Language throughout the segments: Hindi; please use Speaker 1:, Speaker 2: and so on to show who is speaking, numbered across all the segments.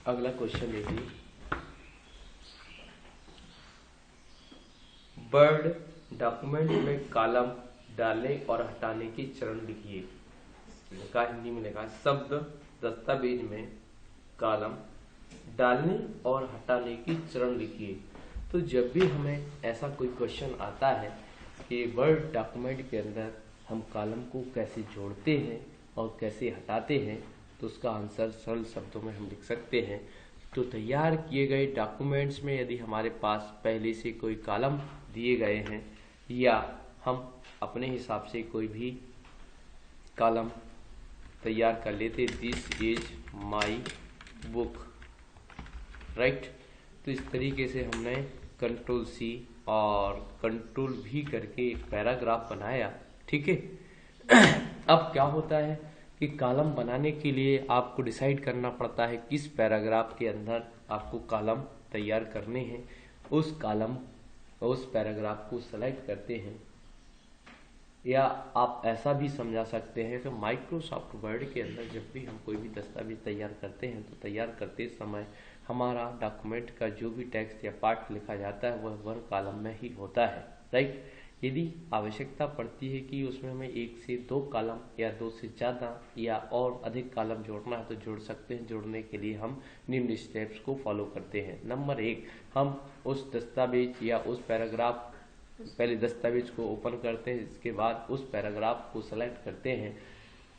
Speaker 1: अगला क्वेश्चन देखिए, वर्ड डॉक्यूमेंट में कॉलम डालने और हटाने के चरण लिखिए। लिखा हिंदी में लिखा शब्द दस्तावेज में कॉलम डालने और हटाने के चरण लिखिए। तो जब भी हमें ऐसा कोई क्वेश्चन आता है कि वर्ड डॉक्यूमेंट के अंदर हम कॉलम को कैसे जोड़ते हैं और कैसे हटाते हैं, तो उसका आंसर सरल शब्दों में हम लिख सकते हैं। तो तैयार किए गए डॉक्यूमेंट्स में यदि हमारे पास पहले से कोई कॉलम दिए गए हैं या हम अपने हिसाब से कोई भी कॉलम तैयार कर लेते, this is my book, right. तो इस तरीके से हमने कंट्रोल सी और कंट्रोल भी करके एक पैराग्राफ बनाया, ठीक है। अब क्या होता है कि कॉलम बनाने के लिए आपको डिसाइड करना पड़ता है किस पैराग्राफ के अंदर आपको कॉलम तैयार करने हैं। उस पैराग्राफ को सेलेक्ट करते हैं, या आप ऐसा भी समझा सकते हैं कि माइक्रोसॉफ्ट वर्ड के अंदर जब भी हम कोई भी दस्तावेज तैयार करते हैं तो तैयार करते समय हमारा डॉक्यूमेंट का जो भी टेक्स्ट या पार्ट लिखा जाता है वह वन कॉलम में ही होता है, राइट। यदि आवश्यकता पड़ती है कि उसमें हमें 1 से 2 कॉलम या 2 से ज़्यादा या और अधिक कॉलम जोड़ना है तो जोड़ सकते हैं। जोड़ने के लिए हम निम्न स्टेप्स को फॉलो करते हैं। नंबर 1, हम उस दस्तावेज या उस पैराग्राफ, पहले दस्तावेज को ओपन करते हैं, इसके बाद उस पैराग्राफ को सेलेक्ट करते हैं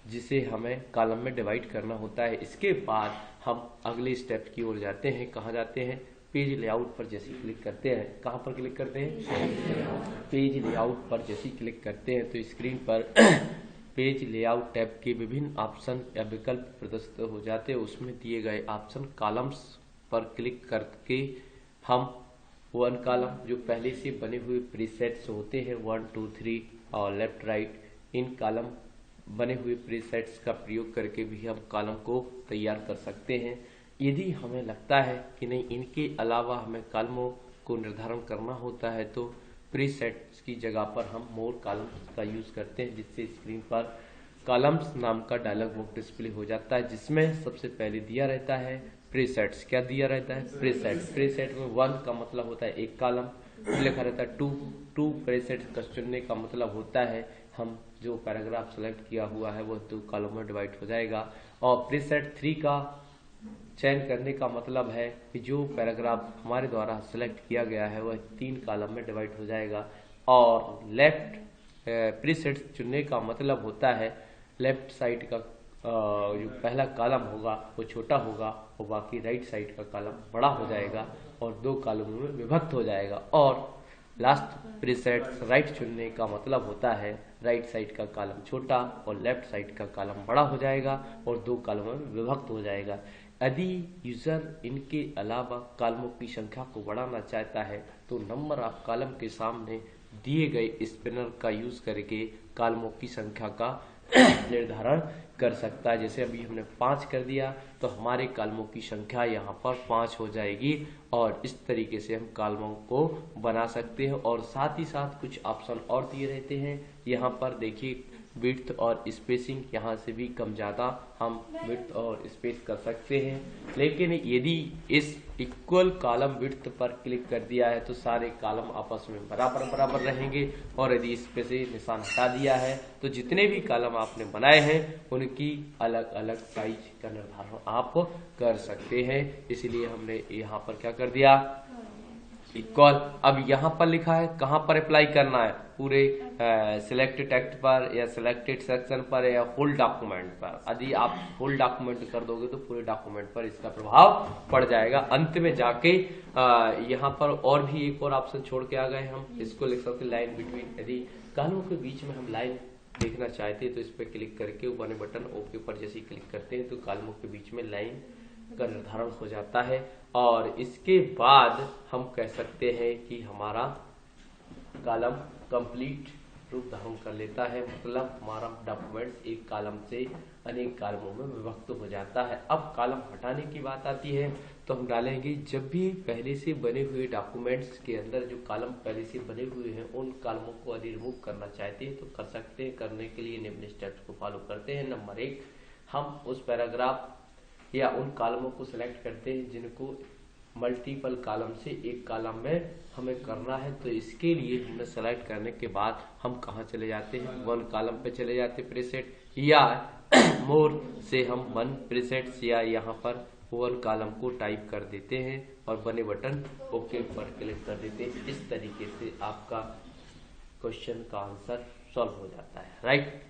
Speaker 1: जिसे हमें कॉलम में डिवाइड करना होता है। इसके बाद हम अगले स्टेप की ओर जाते हैं। कहाँ जाते हैं? पेज लेआउट पर जैसे क्लिक करते हैं, कहाँ पर क्लिक करते हैं? पेज लेआउट पर जैसे क्लिक करते हैं तो स्क्रीन पर पेज लेआउट टैब के विभिन्न ऑप्शन या विकल्प प्रदर्शित हो जाते हैं। उसमें दिए गए ऑप्शन कॉलम्स पर क्लिक करके हम वन कॉलम जो पहले से बने हुए प्रीसेट्स होते हैं 1 2 3 और लेफ्ट राइट, इन कॉलम बने हुए प्रीसेट्स का प्रयोग करके भी हम कॉलम को तैयार कर सकते हैं। यदि हमें लगता है कि नहीं इनके अलावा हमें कॉलमों को निर्धारण करना होता है तो प्रीसेट्स की जगह पर हम मोर कॉलम्स का यूज करते हैं, जिससे स्क्रीन पर कॉलम्स नाम का डायलॉग बॉक्स डिस्प्ले हो जाता है, जिसमें सबसे पहले दिया रहता है प्रीसेट्स। क्या दिया रहता है? प्रीसेट्स। प्रीसेट में 1 का मतलब होता है 1 कॉलम, लिखा रहता है 2 प्रीसेट्स का चुनने का मतलब होता है हम जो पैराग्राफ सेलेक्ट किया हुआ है वह 2 कॉलम में डिवाइड हो जाएगा। और प्रीसेट 3 का चयन करने का मतलब है कि जो पैराग्राफ हमारे द्वारा सेलेक्ट किया गया है वह 3 कॉलम में डिवाइड हो जाएगा। और लेफ्ट प्रीसेट चुनने का मतलब होता है लेफ्ट साइड का जो पहला कॉलम होगा वो छोटा होगा और बाकी राइट साइड का कॉलम बड़ा हो जाएगा और 2 कॉलमों में विभक्त हो जाएगा। और लास्ट प्रीसेट राइट चुनने का मतलब होता है राइट साइड का कॉलम छोटा और लेफ्ट साइड का कॉलम बड़ा हो जाएगा और 2 कॉलमों में विभक्त हो जाएगा। यदि यूजर इनके अलावा कॉलमों की संख्या को बढ़ाना चाहता है तो नंबर ऑफ कॉलम के सामने दिए गए स्पिनर का यूज करके कॉलमों की संख्या का निर्धारण कर सकता है। जैसे अभी हमने 5 कर दिया तो हमारे कॉलमों की संख्या यहाँ पर 5 हो जाएगी और इस तरीके से हम कॉलमों को बना सकते हैं। और साथ ही साथ कुछ ऑप्शन और दिए रहते हैं। यहाँ पर देखिए विड्थ और स्पेसिंग, यहाँ से भी कम ज़्यादा हम विड्थ और स्पेस कर सकते हैं। लेकिन यदि इस इक्वल कॉलम विड्थ पर क्लिक कर दिया है तो सारे कॉलम आपस में बराबर रहेंगे। और यदि इस पे से निशान हटा दिया है तो जितने भी कॉलम आपने बनाए हैं उनकी अलग अलग साइज का निर्धारण आप कर सकते हैं। इसलिए हमने यहाँ पर क्या कर दिया? इक्वल। अब यहाँ पर लिखा है कहाँ पर अप्लाई करना है? पूरे सिलेक्ट टेक्स्ट पर या सिलेक्टेड सेक्शन पर या होल डॉक्यूमेंट पर। यदि आप होल डॉक्यूमेंट कर दोगे तो पूरे डॉक्यूमेंट पर इसका प्रभाव पड़ जाएगा। अंत में जाके यहाँ पर और भी एक और ऑप्शन छोड़ के आ गए हम, इसको लिख सकते हैं लाइन बिटवीन। यदि कॉलम के बीच में हम लाइन देखना चाहते हैं तो इस पर क्लिक करके वन बटन ओके पर जैसे क्लिक करते हैं तो कॉलमों के बीच में लाइन का निर्धारण हो जाता है। और इसके बाद हम कह सकते हैं कि हमारा कॉलम कंप्लीट रूप धारण कर लेता है, मतलब हमारा डॉक्यूमेंट्स एक कॉलम से अनेक कॉलमों में विभक्त हो जाता है। अब कॉलम हटाने की बात आती है तो हम डालेंगे जब भी पहले से बने हुए डॉक्यूमेंट्स के अंदर जो कॉलम पहले से बने हुए हैं उन कॉलमों को यदि रिमूव करना चाहते हैं तो कर सकते हैं। करने के लिए निम्न स्टेप्स को फॉलो करते हैं। नंबर 1, हम उस पैराग्राफ या उन कॉलमों को सिलेक्ट करते हैं जिनको मल्टीपल कॉलम से एक कॉलम में हमें करना है। तो इसके लिए हमने सेलेक्ट करने के बाद हम कहाँ चले जाते हैं, वन कॉलम पे चले जाते हैं प्रीसेट, या मोर से हम वन प्रीसेट्स या यहाँ पर वन कॉलम को टाइप कर देते हैं और बने बटन ओके पर क्लिक कर देते हैं। इस तरीके से आपका क्वेश्चन का आंसर सॉल्व हो जाता है, राइट।